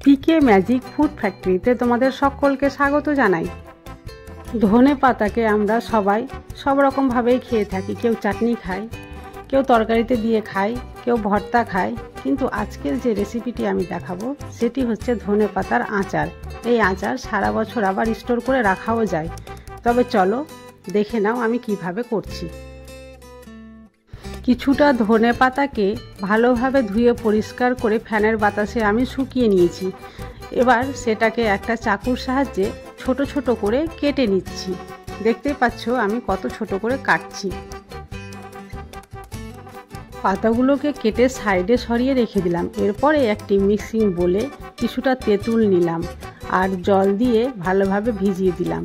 পিকে magic food ফ্যাক্টরিতে তোমাদের সকলকে স্বাগত জানাই। ধনে পাতাকে আমরা সবাই সব রকমভাবেই খেয়ে থাকি। কেউ চাটনি খায়, কেউ তরকারিতে দিয়ে খায়, কেউ ভর্তা খায়। কিন্তু আজকের যে রেসিপিটি আমি দেখাবো সেটি হচ্ছে ধনে পাতার আচার। এই আচার সারা বছর আবার স্টোর করে রাখাও যায়। তবে চলো দেখে নাও আমি কিভাবে করছি। কিছুটা ধনে পাতাকে ভালোভাবে ধুয়ে পরিষ্কার করে ফ্যানের বাতাসে আমি শুকিয়ে নিয়েছি। এবার সেটাকে একটা চাকুর সাহায্যে ছোট ছোট করে কেটে নিচ্ছি। দেখতেই পাচ্ছ আমি কত ছোট করে কাটছি। পাতাগুলোকে কেটে সাইডে সরিয়ে রেখে দিলাম। এরপরে একটি মিক্সিং বোলে কিছুটা তেঁতুল নিলাম আর জল দিয়ে ভালোভাবে ভিজিয়ে দিলাম।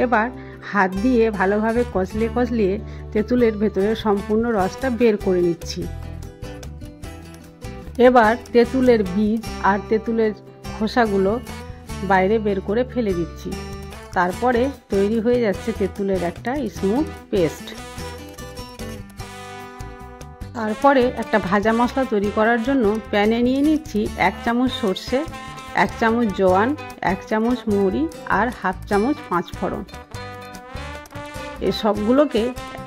এবার হাত দিয়ে ভালোভাবে কচলিয়ে তেঁতুলের ভেতরে সম্পূর্ণ রসটা বের করে নিচ্ছি। এবার তেঁতুলের বীজ আর তেঁতুলের খোসাগুলো বাইরে বের করে ফেলে দিচ্ছি। তারপরে তৈরি হয়ে যাচ্ছে তেঁতুলের একটা স্মুথ পেস্ট। তারপরে একটা ভাজা মশলা তৈরি করার জন্য প্যানে নিয়ে নিচ্ছি 1 চামচ সর্ষে, 1 চামচ জোয়ান, 1 চামচ মৌরি আর হাফ চামচ পাঁচফোড়ন। এই সবগুলোকে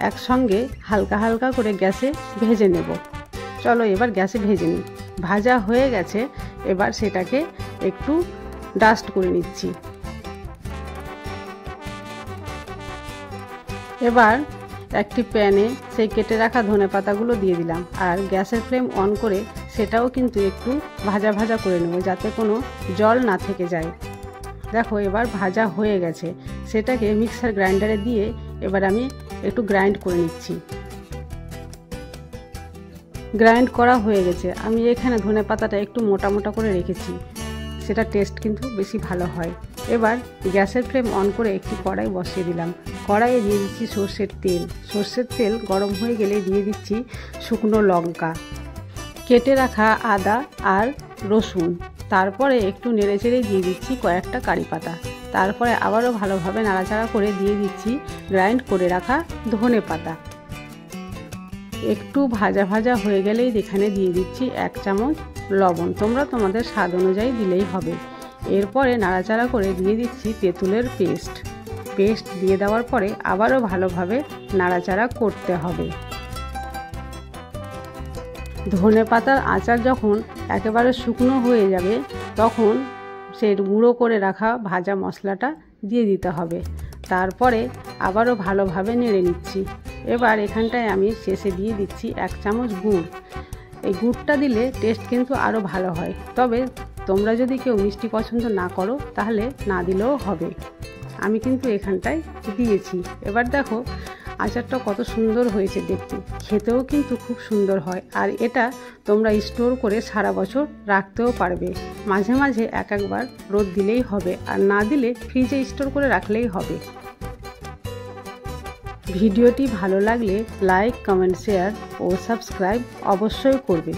একসঙ্গে হালকা হালকা করে গ্যাসে ভেজে নেব। চলো এবার গ্যাসে ভেজে নিই। ভাজা হয়ে গেছে, এবার সেটাকে একটু ডাস্ট করে নিচ্ছি। এবার একটি প্যানে সেই কেটে রাখা ধনে পাতাগুলো দিয়ে দিলাম আর গ্যাসের ফ্লেম অন করে সেটাও কিন্তু একটু ভাজা ভাজা করে নেব, যাতে কোনো জল না থেকে যায়। দেখো এবার ভাজা হয়ে গেছে, সেটাকে মিক্সার গ্রাইন্ডারে দিয়ে এবার আমি একটু গ্রাইন্ড করে নিচ্ছি। গ্রাইন্ড করা হয়ে গেছে। আমি এখানে ধনে পাতাটা একটু মোটা মোটা করে রেখেছি, সেটা টেস্ট কিন্তু বেশি ভালো হয়। এবার গ্যাসের ফ্লেম অন করে একটি কড়াই বসিয়ে দিলাম। কড়াইয়ে দিয়ে দিচ্ছি সর্ষের তেল। সর্ষের তেল গরম হয়ে গেলে দিয়ে দিচ্ছি শুকনো লঙ্কা, কেটে রাখা আদা আর রসুন। তারপরে একটু নেড়েচেড়ে দিয়ে দিচ্ছি কয়েকটা কারি পাতা। তারপরে আবারও ভালোভাবে নাড়াচাড়া করে দিয়ে দিচ্ছি গ্রাইন্ড করে রাখা ধনে পাতা। একটু ভাজা ভাজা হয়ে গেলেই এখানে দিয়ে দিচ্ছি 1 চামচ লবণ। তোমরা তোমাদের স্বাদ অনুযায়ী দিলেই হবে। এরপরে নাড়াচাড়া করে দিয়ে দিচ্ছি তেঁতুলের পেস্ট দিয়ে দেওয়ার পরে আবারও ভালোভাবে নাড়াচাড়া করতে হবে। ধনে পাতার আচার যখন একেবারে শুকনো হয়ে যাবে তখন সেই গুঁড়ো করে রাখা ভাজা মশলাটা দিয়ে দিতে হবে। তারপরে আবারও ভালোভাবে নেড়ে নিচ্ছি। এবার এখানটায় আমি শেষে দিয়ে দিচ্ছি 1 চামচ গুড়। এই গুড়টা দিলে টেস্ট কিন্তু আরও ভালো হয়। তবে তোমরা যদি কেউ মিষ্টি পছন্দ না করো তাহলে না দিলেও হবে। আমি কিন্তু এখানটায় দিয়েছি। এবার দেখো আচারটা কত সুন্দর হয়েছে দেখতে, খেতেও কিন্তু খুব সুন্দর হয়। আর এটা তোমরা স্টোর করে সারা বছর রাখতেও পারবে। মাঝে মাঝে একবার রোদ দিলেই হবে, আর না দিলে ফ্রিজে স্টোর করে রাখলেই হবে। ভিডিওটি ভালো লাগলে লাইক, কমেন্ট, শেয়ার ও সাবস্ক্রাইব অবশ্যই করবে।